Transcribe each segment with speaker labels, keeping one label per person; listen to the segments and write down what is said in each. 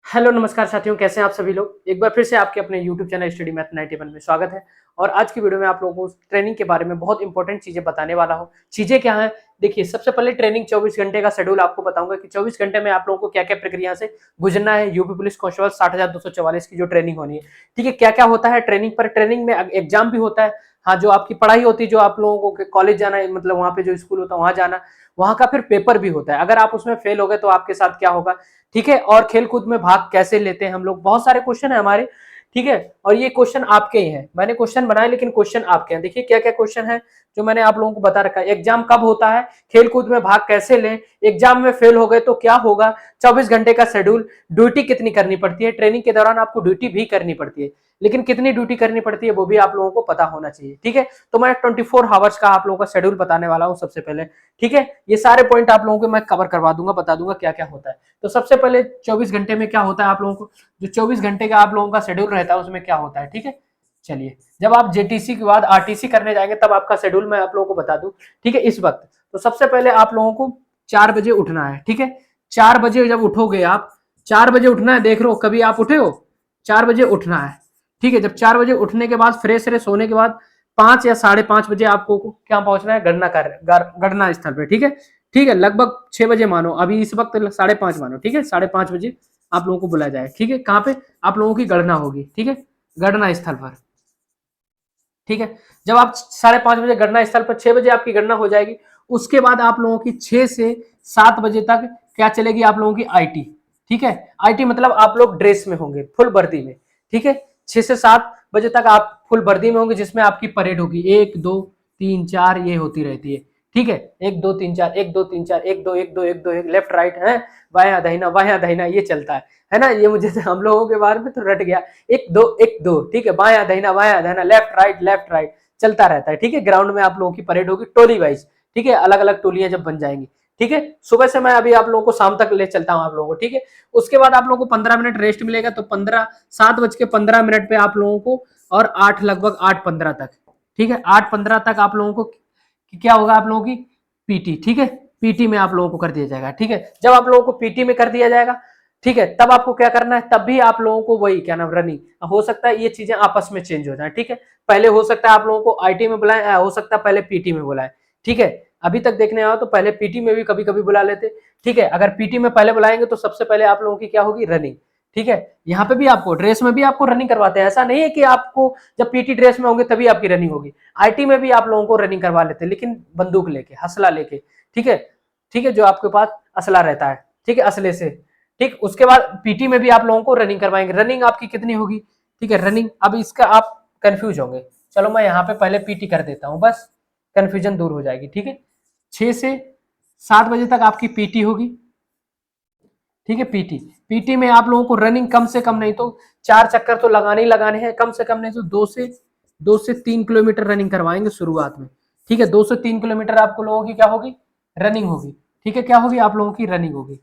Speaker 1: Hello नमस्कार साथियों, कैसे हैं आप सभी लोग। एक बार फिर से आपके अपने YouTube चैनल स्टडी मैथ 91 में स्वागत है। और आज की वीडियो में आप लोगों को ट्रेनिंग के बारे में बहुत इंपॉर्टेंट चीजें बताने वाला हूं। चीजें क्या हैं, देखिए सबसे पहले ट्रेनिंग 24 घंटे का शेड्यूल आपको बताऊंगा कि 24 घंटे में आप लोगों को क्या क्या प्रक्रिया से गुजरना है। यूपी पुलिस कांस्टेबल 60,244 की जो ट्रेनिंग होनी है, ठीक है। क्या क्या होता है ट्रेनिंग पर, ट्रेनिंग में एग्जाम भी होता है। हाँ, जो आपकी पढ़ाई होती है, जो आप लोगों को कॉलेज जाना है, मतलब वहां पे जो स्कूल होता है वहां जाना, वहां का फिर पेपर भी होता है। अगर आप उसमें फेल हो गए तो आपके साथ क्या होगा, ठीक है। और खेल कूद में भाग कैसे लेते हैं हम लोग, बहुत सारे क्वेश्चन है हमारे, ठीक है। और ये क्वेश्चन आपके ही हैं, मैंने क्वेश्चन बनाए लेकिन क्वेश्चन आपके हैं। देखिए क्या क्या क्वेश्चन है जो मैंने आप लोगों को बता रखा है। एग्जाम कब होता है, खेल कूद में भाग कैसे लें, एग्जाम में फेल हो गए तो क्या होगा, 24 घंटे का शेड्यूल, ड्यूटी कितनी करनी पड़ती है, ट्रेनिंग के दौरान आपको ड्यूटी भी करनी पड़ती है, लेकिन कितनी ड्यूटी करनी पड़ती है वो भी आप लोगों को पता होना चाहिए, ठीक है। तो मैं 24 हावर्स का आप लोगों का शेड्यूल बताने वाला हूं सबसे पहले, ठीक है। ये सारे पॉइंट आप लोगों को मैं कवर करवा दूंगा, बता दूंगा क्या क्या होता है। तो सबसे पहले 24 घंटे में क्या होता है आप लोगों को, जो 24 घंटे का आप लोगों का शेड्यूल रहता है उसमें क्या होता है, ठीक है। चलिए, जब आप जेटीसी के बाद आरटीसी करने जाएंगे तब आपका शेड्यूल मैं आप लोगों को बता दूं, ठीक है। इस वक्त तो सबसे पहले आप लोगों को 4 बजे उठना है, ठीक है। 4 बजे जब उठोगे आप, 4 बजे उठना है, देख लो कभी आप उठे हो, 4 बजे उठना है, ठीक है। जब 4 बजे उठने के बाद फ्रेश फ्रेश होने के बाद 5 या 5:30 बजे आपको क्या पहुंचना है, गणना स्थल पे, ठीक है। ठीक है, लगभग 6 बजे मानो, अभी इस वक्त 5:30 मानो, ठीक है। 5:30 बजे आप लोगों को बुलाया जाए, ठीक है। कहाँ पे आप लोगों की गणना होगी, ठीक है, गणना स्थल पर, ठीक है। जब आप 5:30 बजे गणना स्थल पर, 6 बजे आपकी गणना हो जाएगी, उसके बाद आप लोगों की 6 से 7 बजे तक क्या चलेगी, आप लोगों की आईटी, ठीक है। आईटी मतलब आप लोग ड्रेस में होंगे, फुल वर्दी में, ठीक है। 6 से 7 बजे तक आप फुल वर्दी में होंगे, जिसमें आपकी परेड होगी 1 2 3 4 ये होती रहती है, ठीक है। 1 2 3 4 1 2 3 4 1 2 1 2 1 2 1, लेफ्ट राइट है, बाया दहिना ये चलता है ना। ये मुझे हम लोगों के बारे में तो रट गया, 1 2 1 2, ठीक है। बाया दहिना लेफ्ट राइट चलता रहता है, ठीक है। ग्राउंड में आप लोगों की परेड होगी टोली वाइज, ठीक है। अलग अलग टोलियां जब बन जाएंगी, ठीक है। सुबह से मैं अभी आप लोगों को शाम तक ले चलता हूं आप लोगों को, ठीक है। उसके बाद आप लोगों को 15 मिनट रेस्ट मिलेगा, तो 7:15 पे आप लोगों को, और 8 लगभग 8:15 तक, ठीक है, 8:15 तक आप लोगों को क्या होगा, आप लोगों की पीटी, ठीक है। पीटी में आप लोगों को कर दिया जाएगा, ठीक है। जब आप लोगों को पीटी में कर दिया जाएगा, ठीक है, तब आपको क्या करना है, तब भी आप लोगों को वही क्या नाम, रनिंग। हो सकता है ये चीजें आपस में चेंज हो जाए, ठीक है। पहले हो सकता है आप लोगों को आईटी में बुलाएं, हो सकता है पहले पीटी में बुलाएं, ठीक है। अभी तक देखने आओ तो पहले पीटी में भी कभी कभी बुला लेते, ठीक है। अगर पीटी में पहले बुलाएंगे तो सबसे पहले आप लोगों की क्या होगी, रनिंग, ठीक है। यहाँ पे भी आपको ड्रेस में भी आपको रनिंग करवाते हैं, ऐसा नहीं है कि आपको जब पीटी ड्रेस में होंगे तभी आपकी रनिंग होगी। आईटी में भी आप लोगों को रनिंग करवा लेते हैं, लेकिन बंदूक लेके, हसला लेके, ठीक है, ठीक है, जो आपके पास असला रहता है, ठीक है, असले से, ठीक। उसके बाद पीटी में भी आप लोगों को रनिंग करवाएंगे। रनिंग आपकी कितनी होगी, ठीक है, रनिंग। अब इसका आप कंफ्यूज होंगे, चलो मैं यहाँ पे पहले पीटी कर देता हूँ, बस कंफ्यूजन दूर हो जाएगी, ठीक है। 6 से 7 बजे तक आपकी पीटी होगी, ठीक है। पीटी, पीटी में आप लोगों को रनिंग कम से कम नहीं तो 4 चक्कर तो लगाने ही लगाने हैं, कम से कम नहीं तो 2 से 3 किलोमीटर रनिंग करवाएंगे शुरुआत में, ठीक है। 2 से 3 किलोमीटर आपको लोगों की क्या होगी, रनिंग होगी, ठीक है। क्या होगी, आप लोगों की रनिंग होगी,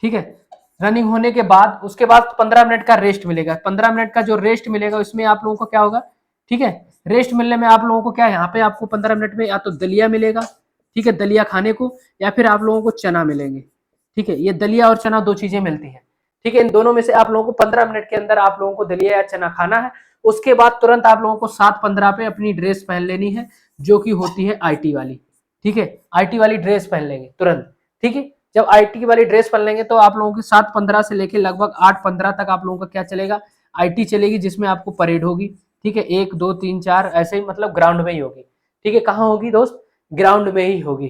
Speaker 1: ठीक है। रनिंग होने के बाद उसके बाद 15 मिनट का रेस्ट मिलेगा। 15 मिनट का जो रेस्ट मिलेगा उसमें आप लोगों को क्या होगा, ठीक है। रेस्ट मिलने में आप लोगों को क्या, यहाँ पे आपको 15 मिनट में या तो दलिया मिलेगा, ठीक है, दलिया खाने को, या फिर आप लोगों को चना मिलेंगे, ठीक है। ये दलिया और चना 2 चीजें मिलती हैं, ठीक है। इन दोनों में से आप लोगों को 15 मिनट के अंदर आप लोगों को दलिया या चना खाना है। उसके बाद तुरंत आप लोगों को 7:15 पे अपनी ड्रेस पहन लेनी है, जो कि होती है आईटी वाली, ठीक है। आईटी वाली ड्रेस पहन लेंगे तुरंत, ठीक है। जब आईटी वाली ड्रेस पहन लेंगे तो आप लोगों की 7:15 से लेके लगभग 8:15 तक आप लोगों का क्या चलेगा, आईटी चलेगी, जिसमें आपको परेड होगी, ठीक है। 1 2 3 4 ऐसे ही, मतलब ग्राउंड में ही होगी, ठीक है। कहाँ होगी दोस्त, ग्राउंड में ही होगी,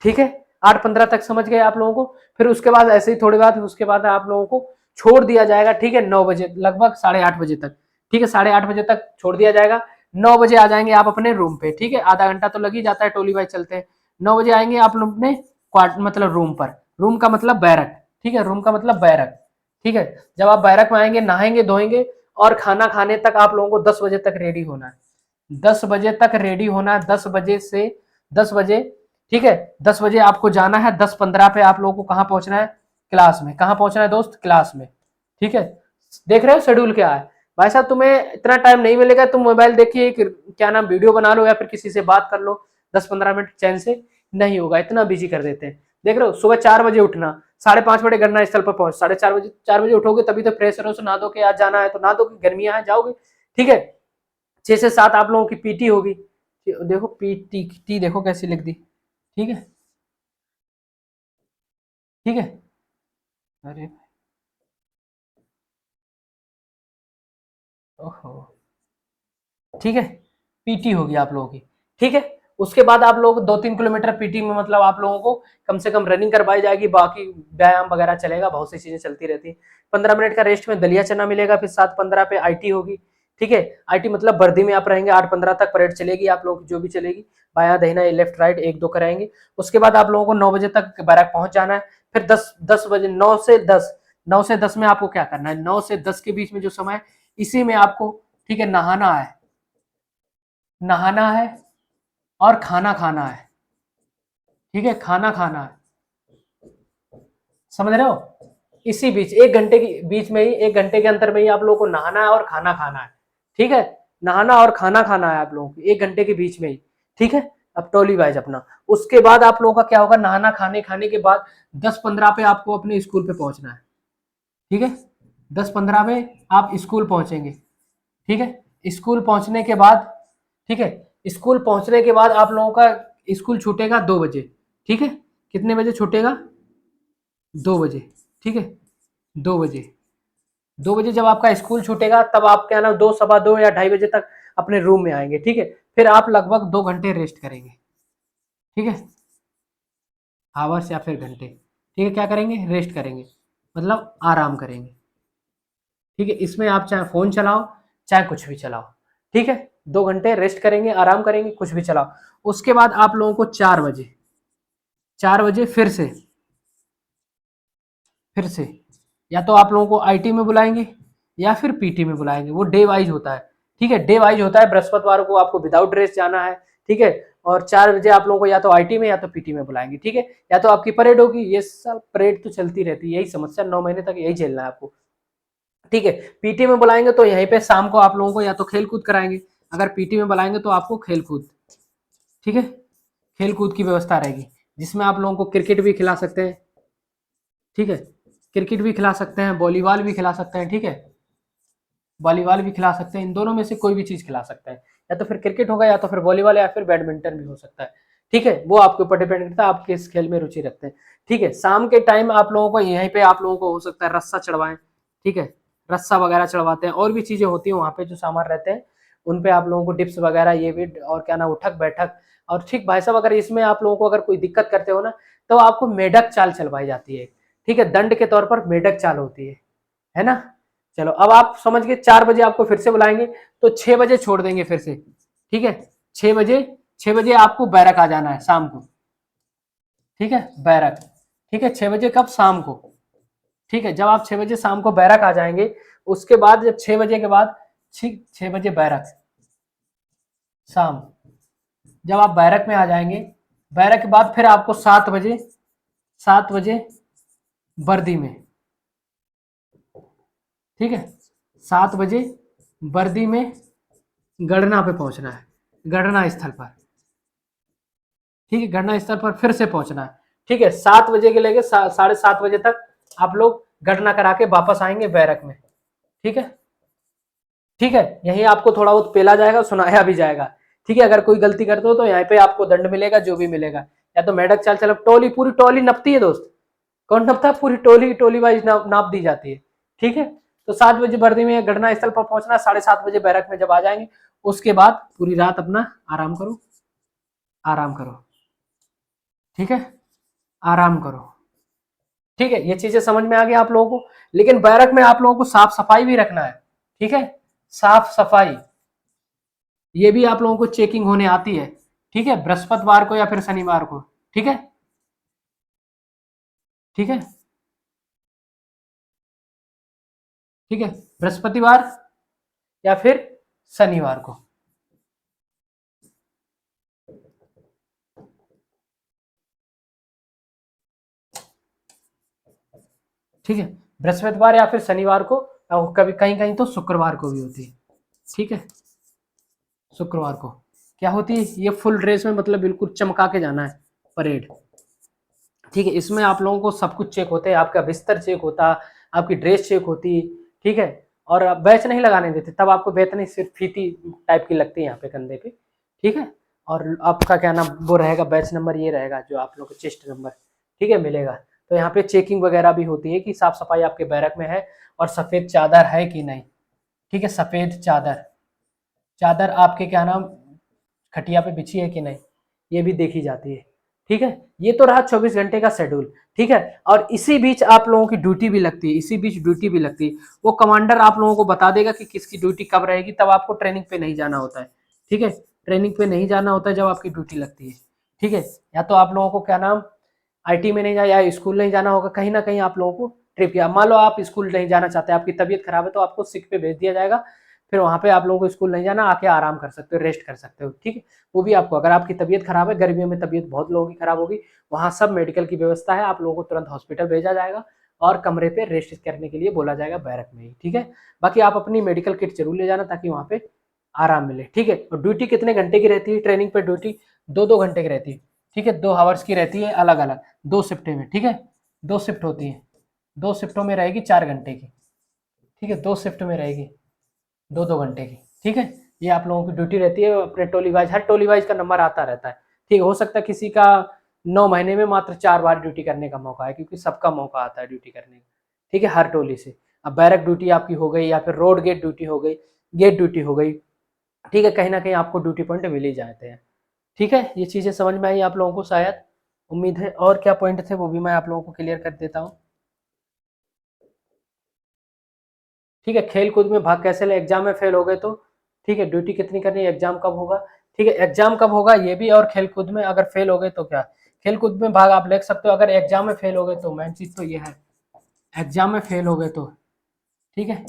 Speaker 1: ठीक है। 8:15 तक समझ गए आप लोगों को। फिर उसके बाद ऐसे ही थोड़ी बाद उसके बाद आप लोगों को छोड़ दिया जाएगा, ठीक है, 9 बजे, लगभग 8:30 बजे तक, ठीक है। 8:30 बजे तक छोड़ दिया जाएगा। 9 बजे आ जाएंगे आप अपने रूम पे, ठीक है। आधा घंटा तो लग ही जाता है, टोली वाइज चलते हैं। 9 बजे आएंगे आप लोग अपने मतलब रूम पर, रूम का मतलब बैरक, ठीक है, रूम का मतलब बैरक, ठीक है। जब आप बैरक में आएंगे, नहाएंगे धोएंगे, और खाना खाने तक आप लोगों को 10 बजे तक रेडी होना है। 10 बजे तक रेडी होना है, 10 बजे से 10 बजे, ठीक है। 10 बजे आपको जाना है, 10:15 पे आप लोगों को कहाँ पहुंचना है, क्लास में। कहाँ पहुंचना है दोस्त, क्लास में, ठीक है। देख रहे हो शेड्यूल क्या है भाई साहब, तुम्हें इतना टाइम नहीं मिलेगा, तुम मोबाइल देखिए, क्या नाम, वीडियो बना लो या फिर किसी से बात कर लो, 10-15 मिनट चैन से नहीं होगा, इतना बिजी कर देते हैं। देख रहे हो, सुबह 4 बजे उठना, 5:30 बजे गणना स्थल पर पहुंच, 4:30 बजे, 4 बजे उठोगे तभी तो फ्रेश रहो, नहा धो के आज जाना है तो नहा धो के गर्मियां हैं जाओगे, ठीक है। 6 से 7 आप लोगों की पीटी होगी, देखो पीटी टी देखो कैसी लिख दी, ठीक है, ठीक है। अरे ओहो, ठीक है, पीटी होगी आप लोगों की, ठीक है। उसके बाद आप लोग 2-3 किलोमीटर पीटी में मतलब आप लोगों को कम से कम रनिंग करवाई जाएगी, बाकी व्यायाम वगैरह चलेगा, बहुत सी चीजें चलती रहती है। 15 मिनट का रेस्ट में दलिया चना मिलेगा, फिर 7:15 पे आईटी होगी, ठीक है। आईटी मतलब वर्दी में आप रहेंगे, 8:15 तक परेड चलेगी आप लोग जो भी चलेगी, बाया दहिना लेफ्ट राइट 1-2 कराएंगे। उसके बाद आप लोगों को 9 बजे तक बैरक पहुंच जाना है। फिर 10 बजे, 9 से 10 में आपको क्या करना है, 9 से 10 के बीच में जो समय है, इसी में आपको, ठीक है, नहाना है, नहाना है और खाना खाना है, ठीक है, खाना खाना है, समझ रहे हो। इसी बीच 1 घंटे के बीच में ही, 1 घंटे के अंतर में ही आप लोगों को नहाना है और खाना खाना है, ठीक है। नहाना और खाना खाना है आप लोगों को 1 घंटे के बीच में ही, ठीक है। अब टोली वाइज अपना, उसके बाद आप लोगों का क्या होगा, नहाना खाने खाने के बाद 10:15 पे आपको अपने स्कूल पे पहुंचना है, ठीक है। 10:15 में आप स्कूल पहुंचेंगे, ठीक है। स्कूल पहुंचने के बाद, ठीक है, स्कूल पहुंचने के बाद आप लोगों का स्कूल छूटेगा 2 बजे, ठीक है। कितने बजे छूटेगा, 2 बजे, ठीक है, 2 बजे। 2 बजे जब आपका स्कूल छूटेगा तब आप क्या ना 2, 2:15 या 2:30 बजे तक अपने रूम में आएंगे, ठीक है। फिर आप लगभग 2 घंटे रेस्ट करेंगे, ठीक है, आवर्स या फिर घंटे, ठीक है। क्या करेंगे, रेस्ट करेंगे, मतलब आराम करेंगे, ठीक है। इसमें आप चाहे फोन चलाओ चाहे कुछ भी चलाओ, ठीक है। 2 घंटे रेस्ट करेंगे, आराम करेंगे, कुछ भी चलाओ। उसके बाद आप लोगों को 4 बजे, 4 बजे फिर से या तो आप लोगों को आईटी में बुलाएंगे या फिर पीटी में बुलाएंगे, वो डे वाइज होता है, ठीक है, डे वाइज होता है। बृहस्पतिवार को आपको विदाउट ड्रेस जाना है, ठीक है। और 4 बजे आप लोगों को या तो आईटी में या तो पीटी में बुलाएंगे, ठीक है। या तो आपकी परेड होगी, ये सब परेड तो चलती रहती है, यही समस्या 9 महीने तक यही झेलना है आपको, ठीक है। पीटी में बुलाएंगे तो यहीं पे शाम को आप लोगों को या तो खेल कूद कराएंगे, अगर पीटी में बुलाएंगे तो आपको खेल कूद, ठीक है, खेल कूद की व्यवस्था रहेगी, जिसमें आप लोगों को क्रिकेट भी खिला सकते हैं, ठीक है, क्रिकेट भी खिला सकते हैं, वॉलीबॉल भी खिला सकते हैं, ठीक है, वॉलीबॉल भी खिला सकते हैं, इन दोनों में से कोई भी चीज खिला सकते हैं, या तो फिर क्रिकेट होगा या तो फिर वॉलीबॉल या फिर बैडमिंटन भी हो सकता है, ठीक है। वो आपके ऊपर डिपेंड करता है आप किस खेल में रुचि रखते हैं, ठीक है। शाम के टाइम आप लोगों को यहीं पे आप लोगों को हो सकता है रस्सा चढ़वाएं, ठीक है, रस्सा वगैरह चढ़वाते हैं, और भी चीजें होती हैं वहाँ पे जो सामान रहते हैं उन पे आप लोगों को डिप्स वगैरह ये भी, और क्या ना उठक बैठक, और ठीक भाई साहब अगर इसमें आप लोगों को अगर कोई दिक्कत करते हो ना तो आपको मेढक चाल चलवाई जाती है, ठीक है, दंड के तौर पर मेढक चाल होती है ना। चलो अब आप समझ गए, 4 बजे आपको फिर से बुलाएंगे तो 6 बजे छोड़ देंगे फिर से, ठीक है। 6 बजे, 6 बजे आपको बैरक आ जाना है शाम को, ठीक है, बैरक, ठीक है। 6 बजे कब, शाम को, ठीक है। जब आप 6 बजे शाम को बैरक आ जाएंगे, उसके बाद जब 6 बजे के बाद, ठीक, 6 बजे बैरक शाम, जब आप बैरक में आ जाएंगे, बैरक के बाद फिर आपको 7 बजे, 7 बजे वर्दी में, ठीक है, 7 बजे वर्दी में गणना पे पहुंचना है, गणना स्थल पर, ठीक है, गणना स्थल पर फिर से पहुंचना है, ठीक है। 7 बजे के लेके 7:30 बजे तक आप लोग गणना करा के वापस आएंगे बैरक में, ठीक है, ठीक है। यही आपको थोड़ा बहुत पेला जाएगा, सुनाया भी जाएगा, ठीक है। अगर कोई गलती करते हो तो यहाँ पे आपको दंड मिलेगा, जो भी मिलेगा, या तो मेढक चाल चलो, टोली पूरी टोली नपती है दोस्त, कौन नपता है, पूरी टोली टोली वाइज नाप दी जाती है, ठीक है। तो 7 बजे वर्दी में घटना स्थल पर पहुंचना, 7:30 बजे बैरक में जब आ जाएंगे, उसके बाद पूरी रात अपना आराम करो, आराम करो, ठीक है, आराम करो, ठीक है। ये चीजें समझ में आ गई आप लोगों को। लेकिन बैरक में आप लोगों को साफ सफाई भी रखना है, ठीक है, साफ सफाई, ये भी आप लोगों को चेकिंग होने आती है, ठीक है, बृहस्पतिवार को या फिर शनिवार को, ठीक है, ठीक है, ठीक है, बृहस्पतिवार या फिर शनिवार को, ठीक है, बृहस्पतिवार या फिर शनिवार को, और कभी कहीं कहीं तो शुक्रवार को भी होती है, ठीक है। शुक्रवार को क्या होती है, ये फुल ड्रेस में मतलब बिल्कुल चमका के जाना है परेड, ठीक है, इसमें आप लोगों को सब कुछ चेक होते हैं, आपका बिस्तर चेक होता, आपकी ड्रेस चेक होती, ठीक है? और बैच नहीं लगाने देते, तब आपको बैच नहीं, सिर्फ फीती टाइप की लगती है यहाँ पे कंधे पे, ठीक है? और आपका क्या नाम वो रहेगा, बैच नंबर ये रहेगा जो आप लोग को चेस्ट नंबर, ठीक है, मिलेगा। तो यहाँ पे चेकिंग वगैरह भी होती है कि साफ सफाई आपके बैरक में है और सफेद चादर है कि नहीं, ठीक है? सफेद चादर, चादर आपके क्या नाम खटिया पे बिछी है कि नहीं, ये भी देखी जाती है, ठीक है? ये तो रहा 24 घंटे का शेड्यूल, ठीक है? और इसी बीच आप लोगों की ड्यूटी भी लगती है, इसी बीच ड्यूटी भी लगती है। वो कमांडर आप लोगों को बता देगा कि किसकी ड्यूटी कब रहेगी, तब आपको ट्रेनिंग पे नहीं जाना होता है, ठीक है? ट्रेनिंग पे नहीं जाना होता है जब आपकी ड्यूटी लगती है, ठीक है? या तो आप लोगों को क्या नाम आईटी में नहीं जाना या स्कूल नहीं जाना होगा, कहीं ना कहीं आप लोगों को ट्रिप, या मान लो आप स्कूल नहीं जाना चाहते, आपकी तबीयत खराब है तो आपको सिक पे भेज दिया जाएगा, फिर वहां पे आप लोगों को स्कूल नहीं जाना, आके आराम कर सकते हो, रेस्ट कर सकते हो, ठीक है? वो भी आपको, अगर आपकी तबीयत खराब है, गर्मियों में तबीयत बहुत लोगों की खराब होगी, वहां सब मेडिकल की व्यवस्था है, आप लोगों को तुरंत हॉस्पिटल भेजा जाएगा और कमरे पे रेस्ट करने के लिए बोला जाएगा बैरक में ही, ठीक है? बाकी आप अपनी मेडिकल किट जरूर ले जाना ताकि वहां पे आराम मिले, ठीक है? और ड्यूटी कितने घंटे की रहती है ट्रेनिंग पे? ड्यूटी 2-2 घंटे की रहती है, ठीक है? 2 आवर्स की रहती है, अलग अलग 2 शिफ्ट में, ठीक है? 2 शिफ्ट होती है, 2 शिफ्टों में रहेगी 4 घंटे की, ठीक है? 2 शिफ्ट में रहेगी 2-2 घंटे की, ठीक है? ये आप लोगों की ड्यूटी रहती है, अपने टोली वाइज, हर टोली वाइज का नंबर आता रहता है, ठीक है? हो सकता है किसी का 9 महीने में मात्र 4 बार ड्यूटी करने का मौका है, क्योंकि सबका मौका आता है ड्यूटी करने का, ठीक है? हर टोली से। अब बैरक ड्यूटी आपकी हो गई, या फिर रोड गेट ड्यूटी हो गई, गेट ड्यूटी हो गई, ठीक है? कहीं ना कहीं आपको ड्यूटी पॉइंट मिल ही जाते हैं, ठीक है? ये चीजें समझ में आई आप लोगों को शायद, उम्मीद है। और क्या पॉइंट थे वो भी मैं आप लोगों को क्लियर कर देता हूँ, ठीक है? खेल कूद में भाग कैसे ले, एग्जाम में फेल हो गए तो, ठीक है? ड्यूटी कितनी करनी है, एग्जाम कब होगा, ठीक है? एग्जाम कब होगा ये भी, और खेल कूद में अगर फेल हो गए तो क्या, खेल कूद में भाग आप ले सकते हो, अगर एग्जाम में फेल हो गए तो मेन चीज तो ये है, एग्जाम में फेल हो गए तो, ठीक है?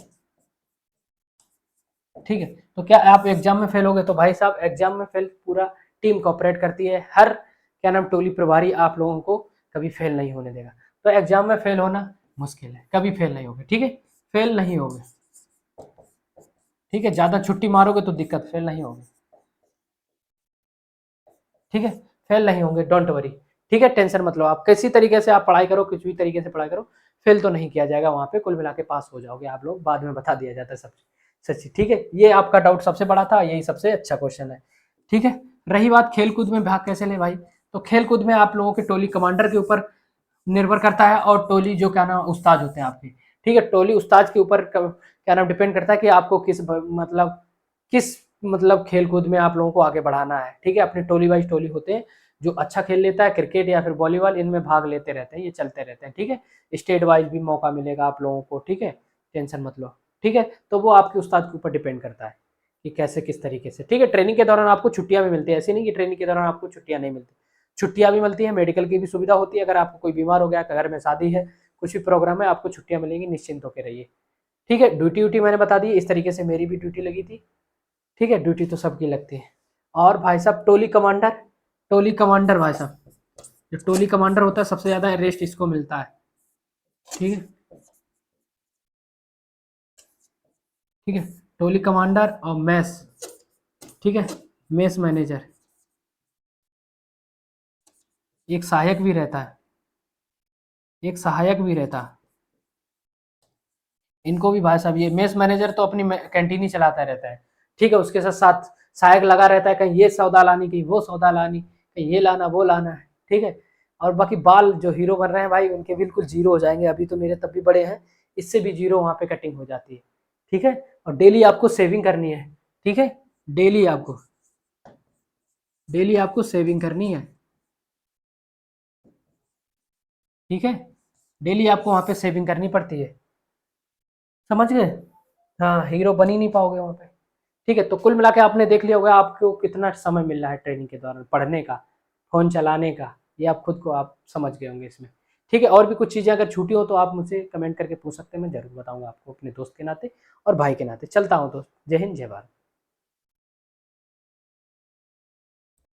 Speaker 1: ठीक है, तो क्या आप एग्जाम में फेल हो गए तो भाई साहब, एग्जाम में फेल पूरा टीम कोऑपरेट करती है, हर क्या नाम टोली प्रभारी आप लोगों को कभी फेल नहीं होने देगा। तो एग्जाम में फेल होना मुश्किल है, कभी फेल नहीं होगे, ठीक है? फेल नहीं होगे, ठीक है? ज्यादा छुट्टी मारोगे तो दिक्कत, फेल नहीं होगे, ठीक है? फेल नहीं होंगे, डोंट वरी, ठीक है? टेंशन मत लो, आप किसी तरीके से आप पढ़ाई करो, किसी भी तरीके से पढ़ाई करो, फेल तो नहीं किया जाएगा वहां पे, कुल मिला के पास हो जाओगे आप लोग, बाद में बता दिया जाता है सब सच्ची, ठीक है? ये आपका डाउट सबसे बड़ा था, यही सबसे अच्छा क्वेश्चन है, ठीक है? रही बात खेल कूद में भाग कैसे ले भाई, तो खेल कूद में आप लोगों के टोली कमांडर के ऊपर निर्भर करता है, और टोली जो क्या नाम उस्ताद होते हैं आपके, ठीक है? टोली उस्ताद के ऊपर क्या नाम डिपेंड करता है कि आपको किस मतलब खेल कूद में आप लोगों को आगे बढ़ाना है, ठीक है? अपने टोली वाइज टोली होते हैं, जो अच्छा खेल लेता है, क्रिकेट या फिर वॉलीबॉल, इनमें भाग लेते रहते हैं, ये चलते रहते हैं, ठीक है? स्टेट वाइज भी मौका मिलेगा आप लोगों को, ठीक है? टेंशन मत लो, ठीक है? तो वो आपके उस्ताद के ऊपर डिपेंड करता है कि कैसे किस तरीके से, ठीक है? ट्रेनिंग के दौरान आपको छुट्टियां भी मिलती है, ऐसी नहीं कि ट्रेनिंग के दौरान आपको छुट्टियां नहीं मिलती, छुट्टियां भी मिलती है, मेडिकल की भी सुविधा होती है, अगर आपको कोई बीमार हो गया, घर में शादी है, कुछ भी प्रोग्राम है, आपको छुट्टियां मिलेंगी, निश्चिंत होकर रहिए, ठीक है? ड्यूटी व्यूटी मैंने बता दी, इस तरीके से मेरी भी ड्यूटी लगी थी, ठीक है? ड्यूटी तो सबकी लगती है। और भाई साहब टोली कमांडर, टोली कमांडर भाई साहब, जो टोली कमांडर होता है सबसे ज्यादा रेस्ट इसको मिलता है, ठीक है? ठीक है, टोली कमांडर और मैस, ठीक है? मेस मैनेजर, एक सहायक भी रहता है, एक सहायक भी रहता है, इनको भी भाई साहब, ये मेस मैनेजर तो अपनी कैंटीन ही चलाता रहता है, ठीक है? उसके साथ साथ सहायक लगा रहता है, कहीं ये सौदा लानी, कहीं वो सौदा लानी, कहीं ये लाना वो लाना है, ठीक है? और बाकी बाल जो हीरो बन रहे हैं भाई, उनके बिल्कुल जीरो हो जाएंगे, अभी तो मेरे तब भी बड़े हैं, इससे भी जीरो वहां पे कटिंग हो जाती है, ठीक है? और डेली आपको सेविंग करनी है, ठीक है? डेली आपको, डेली आपको सेविंग करनी है, ठीक है? डेली आपको वहां पे सेविंग करनी पड़ती है, समझ गए? हाँ, हीरो बन ही नहीं पाओगे वहां पे, ठीक है? तो कुल मिला के आपने देख लिया होगा आपको कितना समय मिल रहा है ट्रेनिंग के दौरान पढ़ने का, फोन चलाने का, ये आप खुद को आप समझ गए होंगे इसमें, ठीक है? और भी कुछ चीजें अगर छूटी हो तो आप मुझसे कमेंट करके पूछ सकते हैं, मैं जरूर बताऊंगा आपको अपने दोस्त के नाते और भाई के नाते। चलता हूँ दोस्त, जय हिंद जय भारत।